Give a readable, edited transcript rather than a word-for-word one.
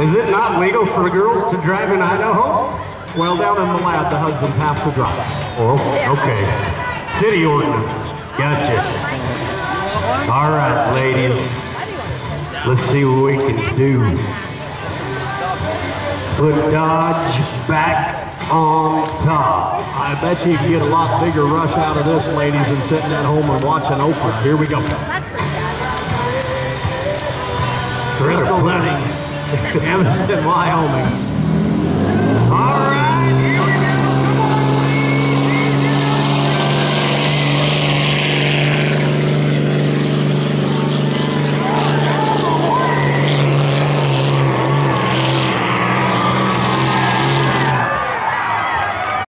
Is it not legal for girls to drive in Idaho? Well, down in Malad, the husbands have to drive. Oh, okay. City ordinance. Gotcha. All right, ladies. Let's see what we can do. Put Dodge back on top. I bet you can get a lot bigger rush out of this, ladies, than sitting at home and watching Oprah. Here we go. Crystal Wedding, Evanston, Wyoming. All right.